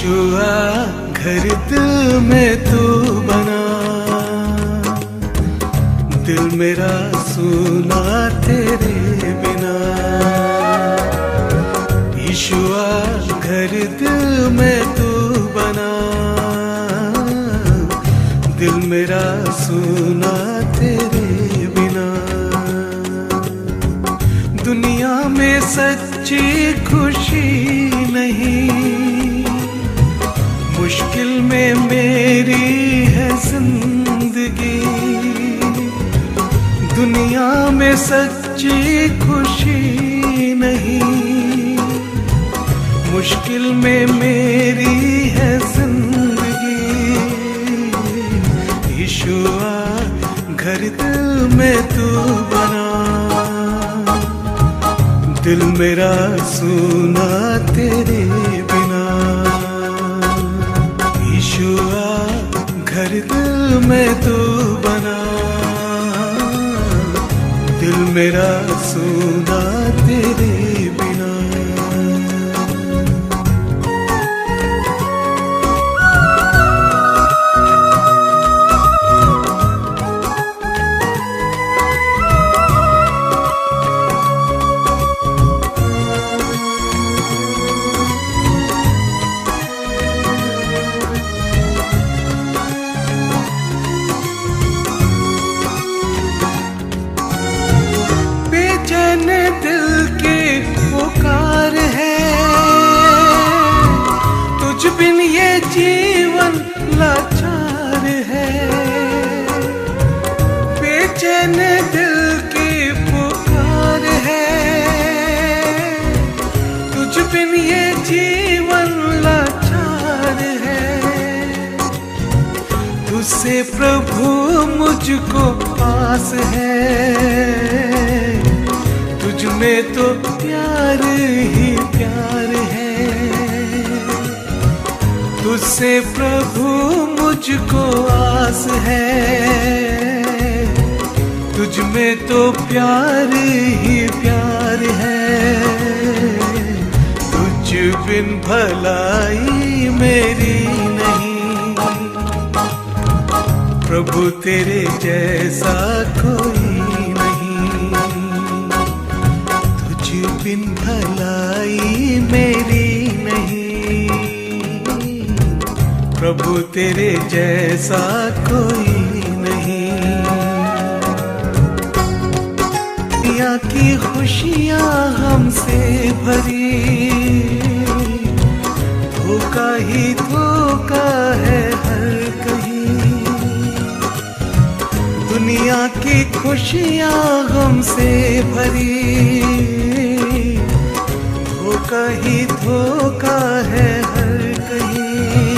यीशुआ घर दिल में तू बना, दिल मेरा सुना तेरे बिना। यीशुआ घर दिल में तू बना, दिल मेरा सुना तेरे बिना। दुनिया में सच्ची खुशी नहीं, मुश्किल में मेरी है जिंदगी। दुनिया में सच्ची खुशी नहीं, मुश्किल में मेरी है जिंदगी। यीशुआ घर दिल में तू बना, दिल मेरा सुना तेरे बिना। यीशुआ घर दिल में तू बना, दिल मेरा सुना तेरे बिना। दिल के पुकार है, तुझ बिन ये जीवन लाचार है। बेचैन दिल के पुकार है, तुझ बिन ये जीवन लाचार है। तुझसे प्रभु मुझको पास है, तुझ में तो प्यार ही प्यार है। तुझसे प्रभु मुझको आस है, तुझ में तो प्यार ही प्यार है। तुझ बिन भलाई मेरी नहीं, प्रभु तेरे जैसा कोई बिन भलाई मेरी नहीं, प्रभु तेरे जैसा कोई नहीं। दुनिया की खुशियां हमसे भरी, धोखा ही धोखा है हर कहीं। दुनिया की खुशियां हमसे भरी, धोखा ही धोखा है हर कहीं।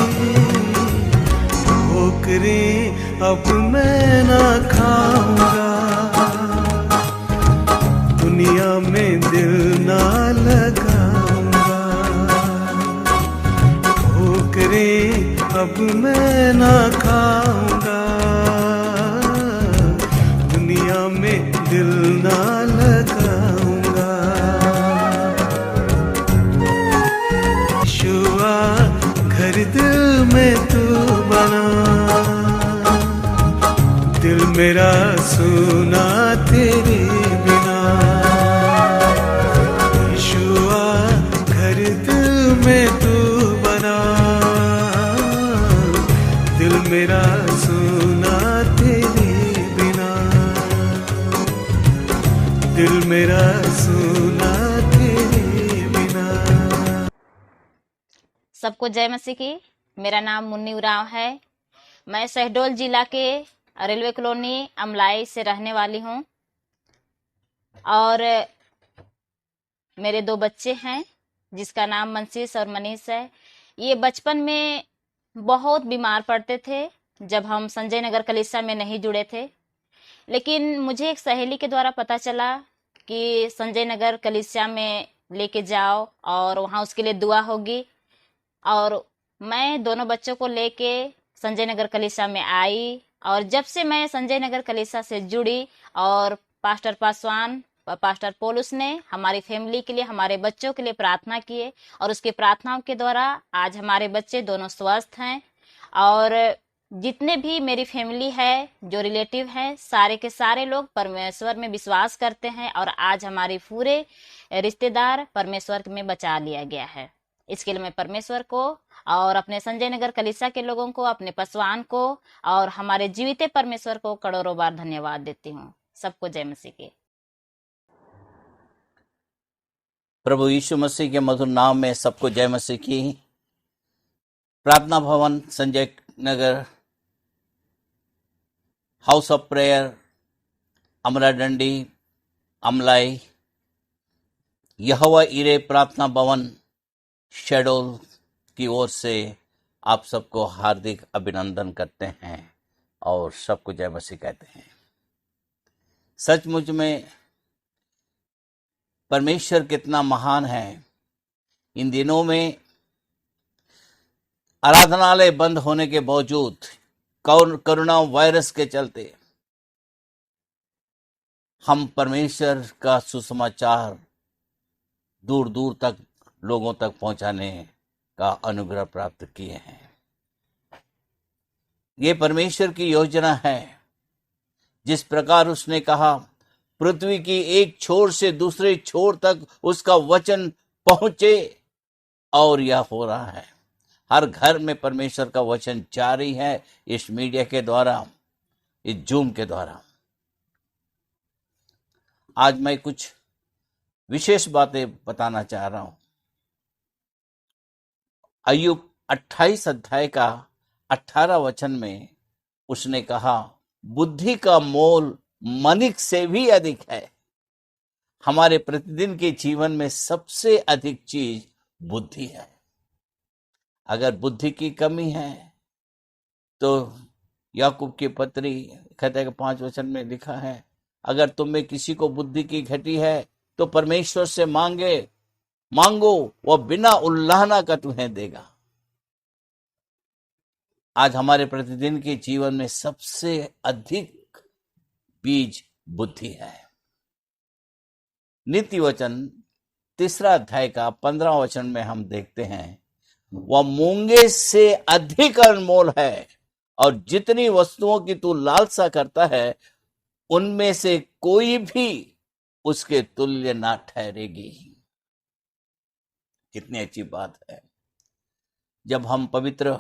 ठोकरें अब मैं ना खाऊंगा, दुनिया में दिल ना लगाऊंगा। ठोकरें अब मैं ना खाऊंगा, दुनिया में दिल ना लगाऊंगा। घर दिल में तू बना, दिल मेरा सुना तेरे बिना। यीशुआ घर दिल में तू बना, दिल मेरा सुना तेरे बिना। दिल मेरा सुना तेरे बिना। सबको जय मसीह की। मेरा नाम मुन्नी उरांव है। मैं शहडोल जिला के रेलवे कॉलोनी अमलाई से रहने वाली हूँ और मेरे 2 बच्चे हैं जिसका नाम मनसीस और मनीष है। ये बचपन में बहुत बीमार पड़ते थे जब हम संजय नगर कलीसिया में नहीं जुड़े थे, लेकिन मुझे एक सहेली के द्वारा पता चला कि संजय नगर कलीसिया में लेके जाओ और वहाँ उसके लिए दुआ होगी। और मैं दोनों बच्चों को लेके संजय नगर कलीसिया में आई और जब से मैं संजय नगर कलीसिया से जुड़ी और पास्टर पासवान पास्टर पोलुस ने हमारी फैमिली के लिए, हमारे बच्चों के लिए प्रार्थना किए और उसकी प्रार्थनाओं के द्वारा आज हमारे बच्चे दोनों स्वस्थ हैं। और जितने भी मेरी फैमिली है, जो रिलेटिव हैं, सारे के सारे लोग परमेश्वर में विश्वास करते हैं और आज हमारे पूरे रिश्तेदार परमेश्वर में बचा लिया गया है। इसके लिए मैं परमेश्वर को और अपने संजय नगर कलीसिया के लोगों को, अपने पासवान को और हमारे जीवित परमेश्वर को करोड़ों बार धन्यवाद देती हूँ। सबको जय मसीह की। प्रभु यीशु मसीह के मधुर नाम में सबको जय मसीह की। प्रार्थना भवन Sanjay Nagar, house of prayer, अमराडंडी, Amlai, यहोवा इरे प्रार्थना भवन शहडोल की ओर से आप सबको हार्दिक अभिनंदन करते हैं और सबको जय मसीह कहते हैं। सचमुच में परमेश्वर कितना महान है। इन दिनों में आराधनालय बंद होने के बावजूद, कोरोना वायरस के चलते, हम परमेश्वर का सुसमाचार दूर दूर तक लोगों तक पहुंचाने का अनुग्रह प्राप्त किए हैं। ये परमेश्वर की योजना है। जिस प्रकार उसने कहा पृथ्वी की एक छोर से दूसरे छोर तक उसका वचन पहुंचे, और यह हो रहा है। हर घर में परमेश्वर का वचन जारी है, इस मीडिया के द्वारा, इस जूम के द्वारा। आज मैं कुछ विशेष बातें बताना चाह रहा हूं। अय्यूब 28 अध्याय का 18 वचन में उसने कहा, बुद्धि का मोल मणिक से भी अधिक है। हमारे प्रतिदिन के जीवन में सबसे अधिक चीज बुद्धि है। अगर बुद्धि की कमी है तो याकूब की पत्री कहता है कि 5 वचन में लिखा है, अगर तुम में किसी को बुद्धि की घटी है तो परमेश्वर से मांगो, वह बिना उल्लाहना का तुम्हें देगा। आज हमारे प्रतिदिन के जीवन में सबसे अधिक बीज बुद्धि है। नीति वचन 3 अध्याय का 15 वचन में हम देखते हैं, वह मूंगे से अधिक अनमोल है, और जितनी वस्तुओं की तू लालसा करता है उनमें से कोई भी उसके तुल्य ना ठहरेगी। कितनी अच्छी बात है। जब हम पवित्र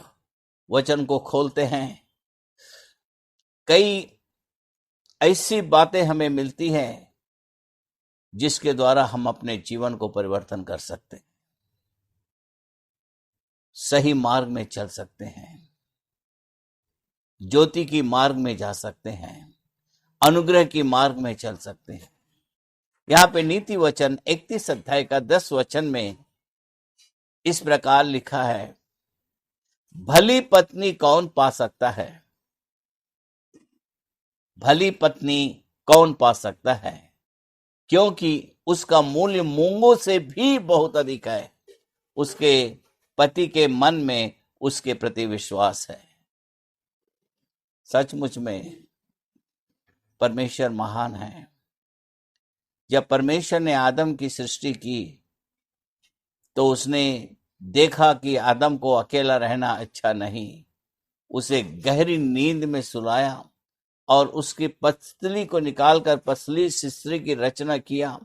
वचन को खोलते हैं, कई ऐसी बातें हमें मिलती हैं जिसके द्वारा हम अपने जीवन को परिवर्तन कर सकते हैं, सही मार्ग में चल सकते हैं, ज्योति की मार्ग में जा सकते हैं, अनुग्रह की मार्ग में चल सकते हैं। यहां पे नीति वचन 31 अध्याय का 10 वचन में इस प्रकार लिखा है, भली पत्नी कौन पा सकता है? भली पत्नी कौन पा सकता है? क्योंकि उसका मूल्य मूंगों से भी बहुत अधिक है। उसके पति के मन में उसके प्रति विश्वास है। सचमुच में परमेश्वर महान है। जब परमेश्वर ने आदम की सृष्टि की तो उसने देखा कि आदम को अकेला रहना अच्छा नहीं, उसे गहरी नींद में सुलाया और उसकी पतली को निकालकर पसली स्त्री की रचना किया,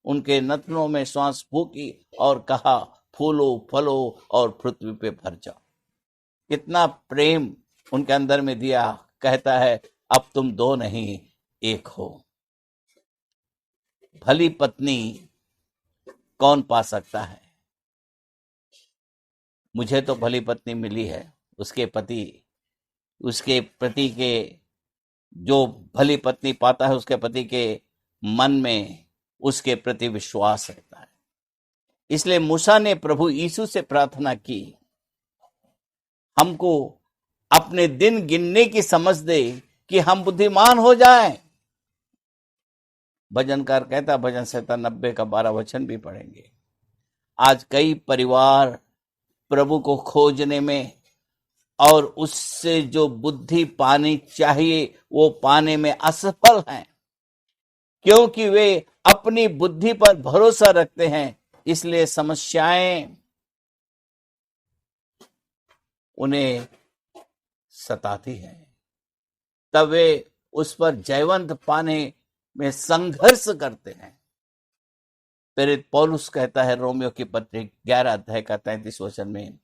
उनके नथनों में श्वास फूकी और कहा, फूलो फलो और पृथ्वी पे भर जाओ। कितना प्रेम उनके अंदर में दिया। कहता है, अब तुम 2 नहीं 1 हो। भली पत्नी कौन पा सकता है? मुझे तो भली पत्नी मिली है। उसके पति के जो भली पत्नी पाता है, उसके पति के मन में उसके प्रति विश्वास रहता है। इसलिए मूसा ने प्रभु यीशु से प्रार्थना की, हमको अपने दिन गिनने की समझ दे कि हम बुद्धिमान हो जाएं। भजनकार कहता, भजन 97 का 12 वचन भी पढ़ेंगे। आज कई परिवार प्रभु को खोजने में और उससे जो बुद्धि पानी चाहिए वो पाने में असफल हैं। क्योंकि वे अपनी बुद्धि पर भरोसा रखते हैं, इसलिए समस्याएं उन्हें सताती हैं। तब वे उस पर जयवंत पाने में संघर्ष करते हैं। प्रेरित पौलुस कहता है रोमियो की पत्री 11 अध्याय का 33 वचन में,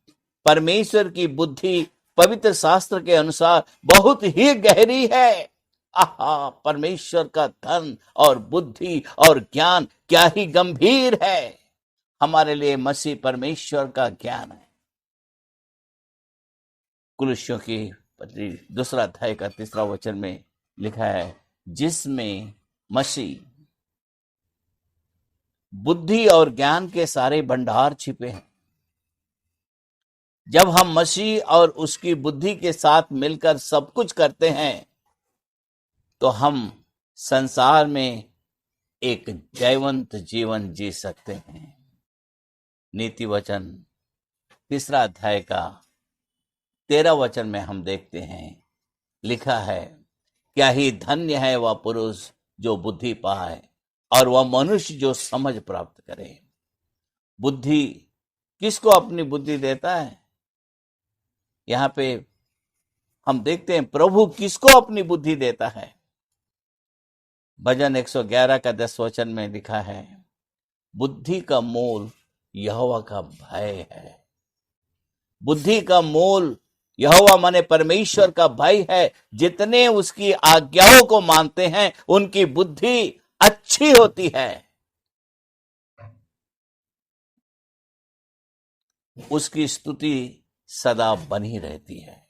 परमेश्वर की बुद्धि पवित्र शास्त्र के अनुसार बहुत ही गहरी है। आहा, परमेश्वर का धन और बुद्धि और ज्ञान क्या ही गंभीर है। हमारे लिए मसीह परमेश्वर का ज्ञान है। कुलुस्सियों की पत्री 2 अध्याय का 3 वचन में लिखा है, जिसमें मसीह बुद्धि और ज्ञान के सारे भंडार छिपे हैं। जब हम मसीह और उसकी बुद्धि के साथ मिलकर सब कुछ करते हैं तो हम संसार में एक जयवंत जीवन जी सकते हैं। नीति वचन 3 अध्याय का 13 वचन में हम देखते हैं, लिखा है, क्या ही धन्य है वह पुरुष जो बुद्धि पाए और वह मनुष्य जो समझ प्राप्त करे। बुद्धि किसको अपनी बुद्धि देता है? यहां पे हम देखते हैं प्रभु किसको अपनी बुद्धि देता है। भजन 111 का 10 वचन में लिखा है, बुद्धि का मोल यहोवा का भय है। बुद्धि का मोल यहोवा माने परमेश्वर का भय है। जितने उसकी आज्ञाओं को मानते हैं उनकी बुद्धि अच्छी होती है। उसकी स्तुति सदा बनी रहती है।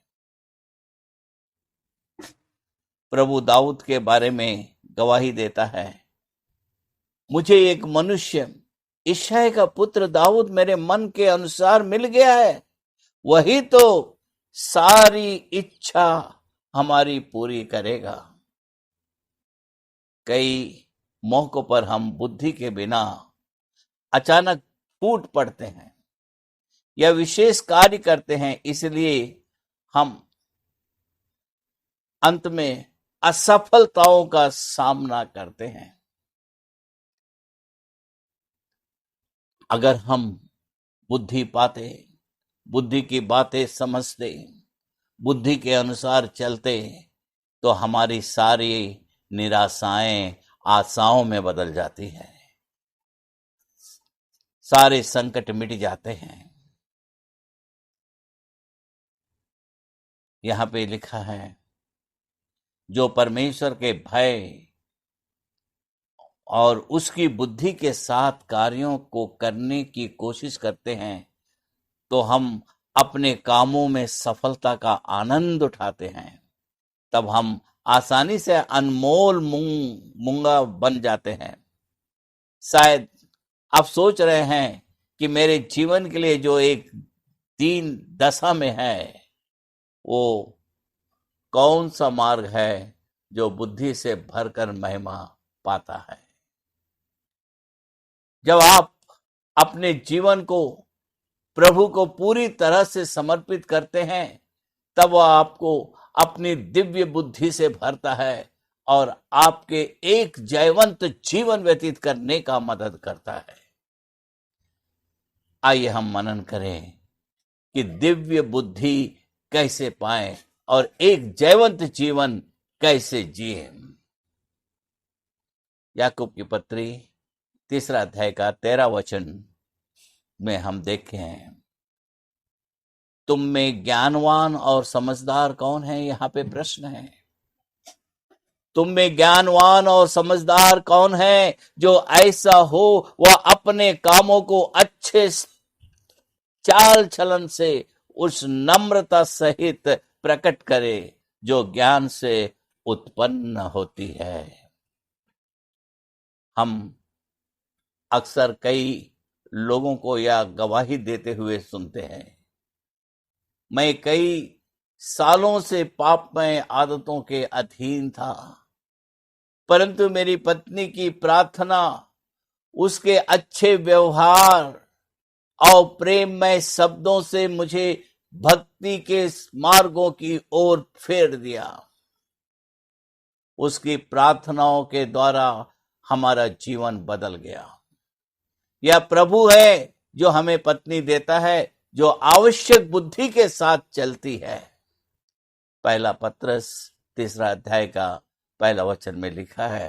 प्रभु दाऊद के बारे में गवाही देता है, मुझे एक मनुष्य यिशै का पुत्र दाऊद मेरे मन के अनुसार मिल गया है, वही तो सारी इच्छा हमारी पूरी करेगा। कई मौकों पर हम बुद्धि के बिना अचानक फूट पड़ते हैं या विशेष कार्य करते हैं, इसलिए हम अंत में असफलताओं का सामना करते हैं। अगर हम बुद्धि पाते, बुद्धि की बातें समझते, बुद्धि के अनुसार चलते, तो हमारी सारी निराशाएं आशाओं में बदल जाती है। सारे संकट मिट जाते हैं। यहां पे लिखा है, जो परमेश्वर के भय और उसकी बुद्धि के साथ कार्यों को करने की कोशिश करते हैं, तो हम अपने कामों में सफलता का आनंद उठाते हैं। तब हम आसानी से अनमोल मूंगा बन जाते हैं। शायद आप सोच रहे हैं कि मेरे जीवन के लिए जो एक दीन दशा में है, वो कौन सा मार्ग है जो बुद्धि से भरकर महिमा पाता है। जब आप अपने जीवन को प्रभु को पूरी तरह से समर्पित करते हैं, तब वह आपको अपनी दिव्य बुद्धि से भरता है और आपके एक जयवंत जीवन व्यतीत करने का मदद करता है। आइए हम मनन करें कि दिव्य बुद्धि कैसे पाएं और एक जयवंत जीवन कैसे जिए। याकूब की पत्री 3 अध्याय का 13 वचन में हम देखें, तुम में ज्ञानवान और समझदार कौन है? यहां पे प्रश्न है। तुम में ज्ञानवान और समझदार कौन है जो ऐसा हो वह अपने कामों को अच्छे चाल चलन से उस नम्रता सहित प्रकट करे जो ज्ञान से उत्पन्न होती है। हम अक्सर कई लोगों को यह गवाही देते हुए सुनते हैं, मैं कई सालों से पापमय आदतों के अधीन था, परंतु मेरी पत्नी की प्रार्थना, उसके अच्छे व्यवहार और प्रेममय शब्दों से मुझे भक्ति के मार्गों की ओर फेर दिया। उसकी प्रार्थनाओं के द्वारा हमारा जीवन बदल गया। यह प्रभु है जो हमें पत्नी देता है, जो आवश्यक बुद्धि के साथ चलती है। पहला पत्रस 3 अध्याय का पहला वचन में लिखा है।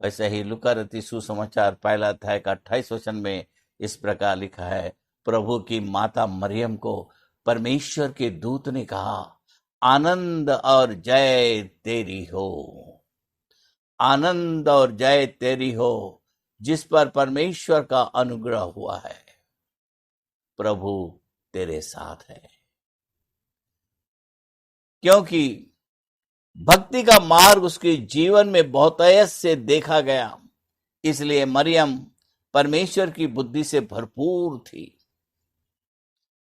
वैसे ही लूका रचित सुसमाचार 1 अध्याय का 28 वचन में इस प्रकार लिखा है, प्रभु की माता मरियम को परमेश्वर के दूत ने कहा, आनंद और जय तेरी हो, आनंद और जय तेरी हो, जिस पर परमेश्वर का अनुग्रह हुआ है, प्रभु तेरे साथ है। क्योंकि भक्ति का मार्ग उसके जीवन में बहुतायत से देखा गया, इसलिए मरियम परमेश्वर की बुद्धि से भरपूर थी।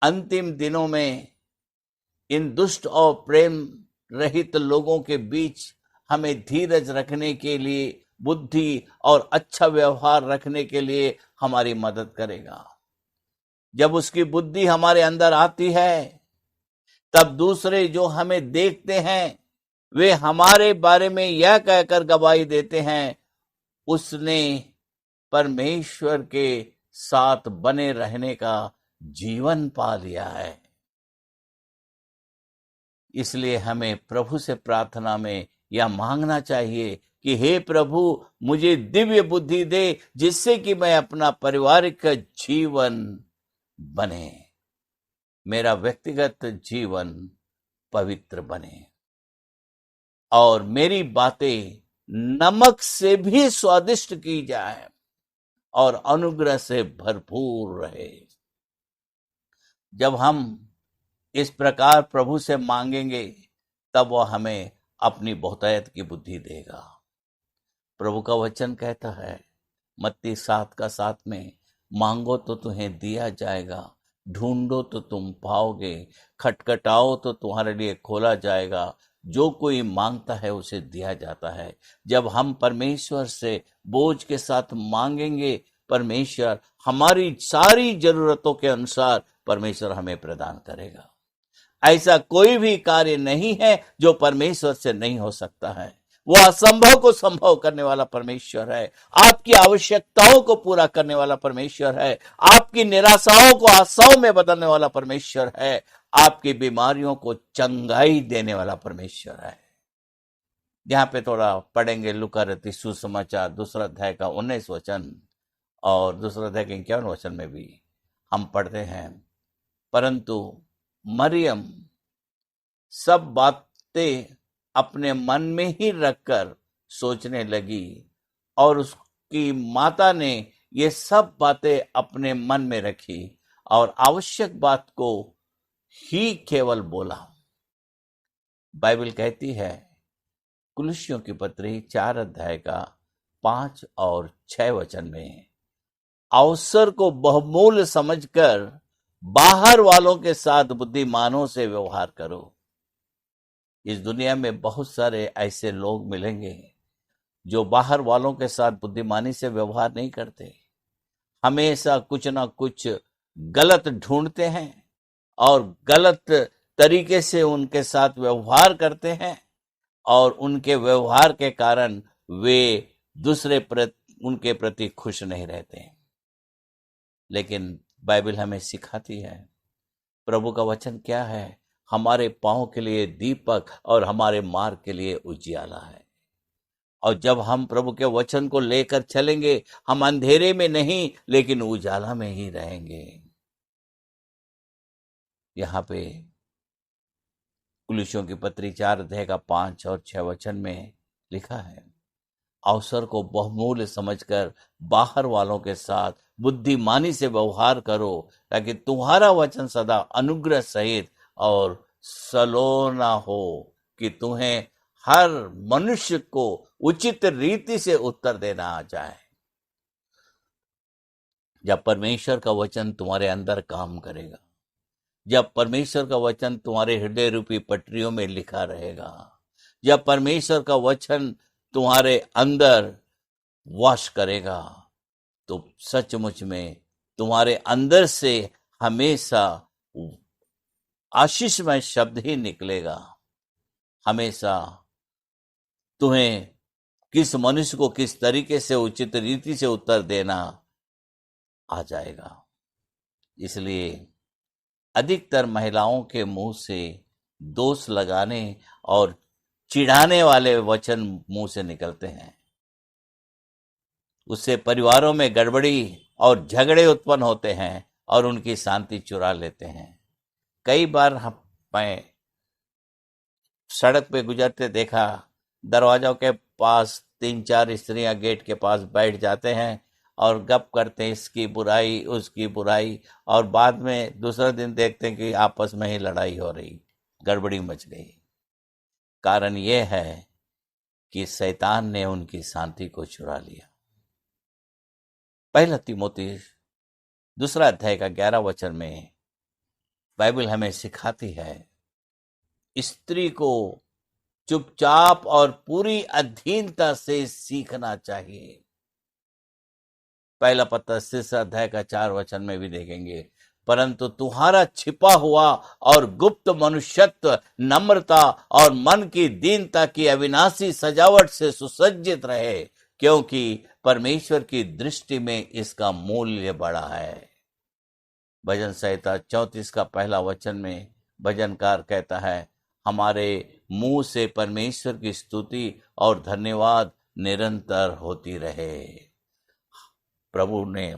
अंतिम दिनों में इन दुष्ट और प्रेम रहित लोगों के बीच हमें धीरज रखने के लिए, बुद्धि और अच्छा व्यवहार रखने के लिए हमारी मदद करेगा। जब उसकी बुद्धि हमारे अंदर आती है, तब दूसरे जो हमें देखते हैं वे हमारे बारे में यह कहकर गवाही देते हैं, उसने परमेश्वर के साथ बने रहने का जीवन पा लिया है। इसलिए हमें प्रभु से प्रार्थना में यह मांगना चाहिए कि हे प्रभु, मुझे दिव्य बुद्धि दे, जिससे कि मैं अपना पारिवारिक जीवन बने, मेरा व्यक्तिगत जीवन पवित्र बने और मेरी बातें नमक से भी स्वादिष्ट की जाए और अनुग्रह से भरपूर रहे। जब हम इस प्रकार प्रभु से मांगेंगे, तब वह हमें अपनी बहुतायत की बुद्धि देगा। प्रभु का वचन कहता है मत्ती 7:7 में, मांगो तो तुम्हें दिया जाएगा, ढूंढो तो तुम पाओगे, खटखटाओ तो तुम्हारे लिए खोला जाएगा। जो कोई मांगता है उसे दिया जाता है। जब हम परमेश्वर से बोझ के साथ मांगेंगे, परमेश्वर हमारी सारी जरूरतों के अनुसार परमेश्वर हमें प्रदान करेगा। ऐसा कोई भी कार्य नहीं है जो परमेश्वर से नहीं हो सकता है। वो असंभव को संभव करने वाला परमेश्वर है। आपकी आवश्यकताओं को पूरा करने वाला परमेश्वर है। आपकी निराशाओं को आशाओं में बदलने वाला परमेश्वर है। आपकी बीमारियों को चंगाई देने वाला परमेश्वर है। यहाँ पे थोड़ा पढ़ेंगे लूका रचित सुसमाचार 2 अध्याय का 19 वचन और 2 अध्याय के 51 वचन में भी हम पढ़ते हैं, परंतु मरियम सब बातें अपने मन में ही रखकर सोचने लगी और उसकी माता ने ये सब बातें अपने मन में रखी और आवश्यक बात को ही केवल बोला। बाइबल कहती है कुलुस्सियों की पत्री 4 अध्याय का 5 और 6 वचन में, अवसर को बहुमूल्य समझकर बाहर वालों के साथ बुद्धिमानों से व्यवहार करो। इस दुनिया में बहुत सारे ऐसे लोग मिलेंगे जो बाहर वालों के साथ बुद्धिमानी से व्यवहार नहीं करते, हमेशा कुछ ना कुछ गलत ढूंढते हैं और गलत तरीके से उनके साथ व्यवहार करते हैं और उनके व्यवहार के कारण वे दूसरे उनके प्रति खुश नहीं रहते। लेकिन बाइबल हमें सिखाती है, प्रभु का वचन क्या है, हमारे पांव के लिए दीपक और हमारे मार्ग के लिए उजियाला है। और जब हम प्रभु के वचन को लेकर चलेंगे, हम अंधेरे में नहीं लेकिन उजाला में ही रहेंगे। यहाँ पे कुलुस्सियों की पत्री 4 अध्याय का 5 और 6 वचन में लिखा है, अवसर को बहुमूल्य समझकर बाहर वालों के साथ बुद्धिमानी से व्यवहार करो, ताकि तुम्हारा वचन सदा अनुग्रह सहित और सलोना हो कि तुम्हें हर मनुष्य को उचित रीति से उत्तर देना आ जाए। जब परमेश्वर का वचन तुम्हारे अंदर काम करेगा, जब परमेश्वर का वचन तुम्हारे हृदय रूपी पटरियों में लिखा रहेगा, जब परमेश्वर का वचन तुम्हारे अंदर वास करेगा, तो सचमुच में तुम्हारे अंदर से हमेशा आशीषमय शब्द ही निकलेगा। हमेशा तुम्हें किस मनुष्य को किस तरीके से उचित रीति से उत्तर देना आ जाएगा। इसलिए अधिकतर महिलाओं के मुंह से दोष लगाने और चिढ़ाने वाले वचन मुंह से निकलते हैं। उससे परिवारों में गड़बड़ी और झगड़े उत्पन्न होते हैं और उनकी शांति चुरा लेते हैं। कई बार मैं सड़क पे गुजरते देखा, दरवाजों के पास 3-4 स्त्रियां गेट के पास बैठ जाते हैं और गप करते हैं, इसकी बुराई उसकी बुराई, और बाद में दूसरा दिन देखते हैं कि आपस में ही लड़ाई हो रही, गड़बड़ी मच गई। कारण यह है कि शैतान ने उनकी शांति को चुरा लिया। पहला तीमुथी 2 अध्याय का 11 वचन में बाइबल हमें सिखाती है, स्त्री को चुपचाप और पूरी अधीनता से सीखना चाहिए। पहला पत्र 3 अध्याय का 4 वचन में भी देखेंगे, परंतु तुम्हारा छिपा हुआ और गुप्त मनुष्यत्व नम्रता और मन की दीनता की अविनाशी सजावट से सुसज्जित रहे, क्योंकि परमेश्वर की दृष्टि में इसका मूल्य बड़ा है। भजन संहिता 34 का 1 वचन में भजनकार कहता है, हमारे मुंह से परमेश्वर की स्तुति और धन्यवाद निरंतर होती रहे। प्रभु ने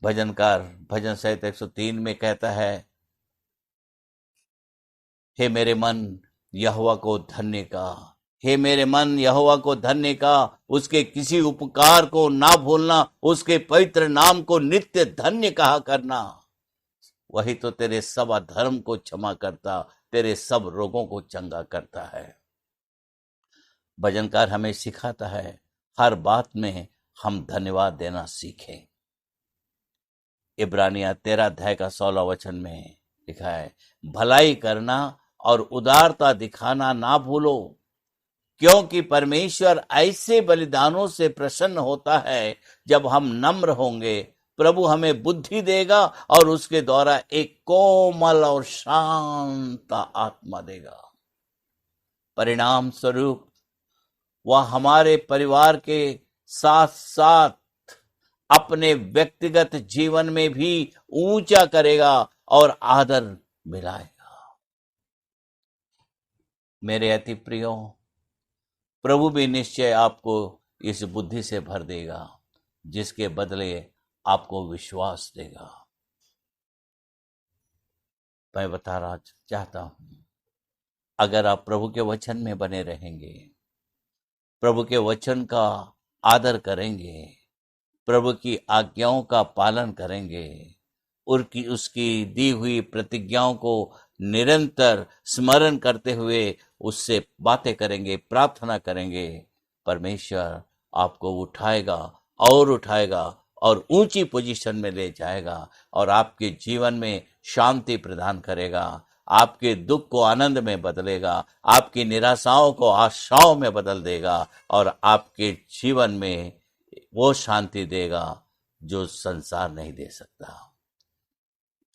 भजनकार भजन संहिता 103 में कहता है, हे मेरे मन यहोवा को धन्य का, हे मेरे मन यहोवा को धन्य का, उसके किसी उपकार को ना भूलना, उसके पवित्र नाम को नित्य धन्य कहा करना। वही तो तेरे सब अधर्म को क्षमा करता, तेरे सब रोगों को चंगा करता है। भजनकार हमें सिखाता है, हर बात में हम धन्यवाद देना सीखें। इब्रानिया 13 अध्याय का 16 वचन में लिखा है, भलाई करना और उदारता दिखाना ना भूलो, क्योंकि परमेश्वर ऐसे बलिदानों से प्रसन्न होता है जब हम नम्र होंगे। प्रभु हमें बुद्धि देगा और उसके द्वारा एक कोमल और शांत आत्मा देगा। परिणाम स्वरूप वह हमारे परिवार के साथ साथ अपने व्यक्तिगत जीवन में भी ऊंचा करेगा और आदर मिलाएगा। मेरे अति प्रियो, प्रभु भी निश्चय आपको इस बुद्धि से भर देगा, जिसके बदले आपको विश्वास देगा। मैं बता रहा चाहता हूं, अगर आप प्रभु के वचन में बने रहेंगे, प्रभु के वचन का आदर करेंगे, प्रभु की आज्ञाओं का पालन करेंगे, उसकी दी हुई प्रतिज्ञाओं को निरंतर स्मरण करते हुए उससे बातें करेंगे, प्रार्थना करेंगे, परमेश्वर आपको उठाएगा और ऊंची पोजीशन में ले जाएगा और आपके जीवन में शांति प्रदान करेगा, आपके दुख को आनंद में बदलेगा, आपकी निराशाओं को आशाओं में बदल देगा और आपके जीवन में वो शांति देगा जो संसार नहीं दे सकता।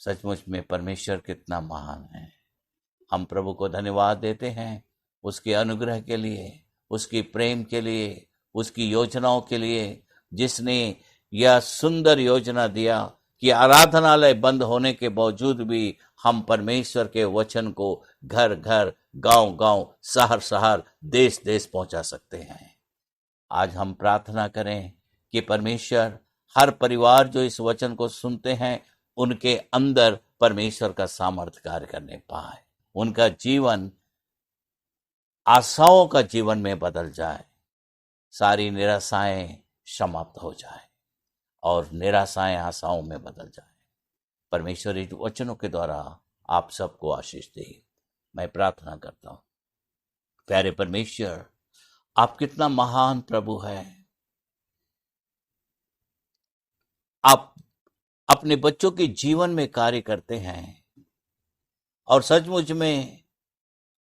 सचमुच में परमेश्वर कितना महान है। हम प्रभु को धन्यवाद देते हैं उसके अनुग्रह के लिए, उसकी प्रेम के लिए, उसकी योजनाओं के लिए, जिसने यह सुंदर योजना दिया कि आराधनालय बंद होने के बावजूद भी हम परमेश्वर के वचन को घर घर, गांव गांव, शहर शहर, देश देश पहुंचा सकते हैं। आज हम प्रार्थना करें कि परमेश्वर हर परिवार जो इस वचन को सुनते हैं, उनके अंदर परमेश्वर का सामर्थ्य कार्य करने पाए, उनका जीवन आशाओं का जीवन में बदल जाए, सारी निराशाएं समाप्त हो जाए और निराशाएं आशाओं में बदल जाए। परमेश्वर इस वचनों के द्वारा आप सबको आशीष दे। मैं प्रार्थना करता हूं। प्यारे परमेश्वर, आप कितना महान प्रभु है। आप अपने बच्चों के जीवन में कार्य करते हैं और सचमुच में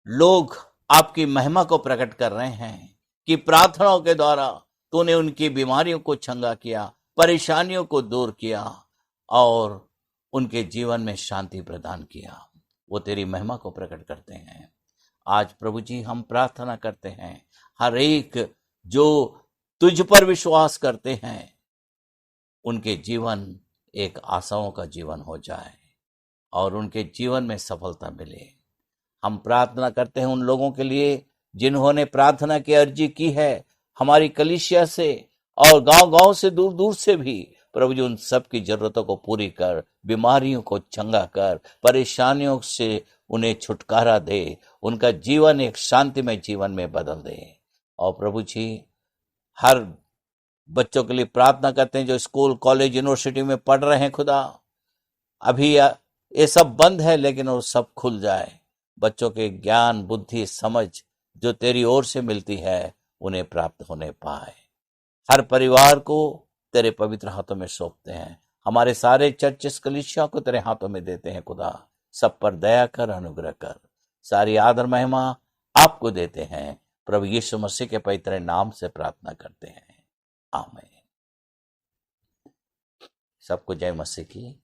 लोग आपकी महिमा को प्रकट कर रहे हैं कि प्रार्थनाओं के द्वारा तूने उनकी बीमारियों को चंगा किया, परेशानियों को दूर किया और उनके जीवन में शांति प्रदान किया। वो तेरी महिमा को प्रकट करते हैं। आज प्रभु जी हम प्रार्थना करते हैं, हर एक जो तुझ पर विश्वास करते हैं उनके जीवन एक आशाओं का जीवन हो जाए और उनके जीवन में सफलता मिले। हम प्रार्थना करते हैं उन लोगों के लिए जिन्होंने प्रार्थना की अर्जी की है हमारी कलीसिया से और गांव-गांव से दूर दूर से भी। प्रभु जी उन सब की जरूरतों को पूरी कर, बीमारियों को चंगा कर, परेशानियों से उन्हें छुटकारा दे, उनका जीवन एक शांतिमय जीवन में बदल दे। और प्रभु जी हर बच्चों के लिए प्रार्थना करते हैं जो स्कूल कॉलेज यूनिवर्सिटी में पढ़ रहे हैं। खुदा अभी ये सब बंद है लेकिन वो सब खुल जाए, बच्चों के ज्ञान बुद्धि समझ जो तेरी ओर से मिलती है उन्हें प्राप्त होने पाए। हर परिवार को तेरे पवित्र हाथों में सौंपते हैं, हमारे सारे चर्चिस कलीसिया को तेरे हाथों में देते हैं। खुदा सब पर दया कर, अनुग्रह कर, सारी आदर महिमा आपको देते हैं। प्रभु यीशु मसीह के पवित्र नाम से प्रार्थना करते हैं, आमीन। सबको जय मसीह की।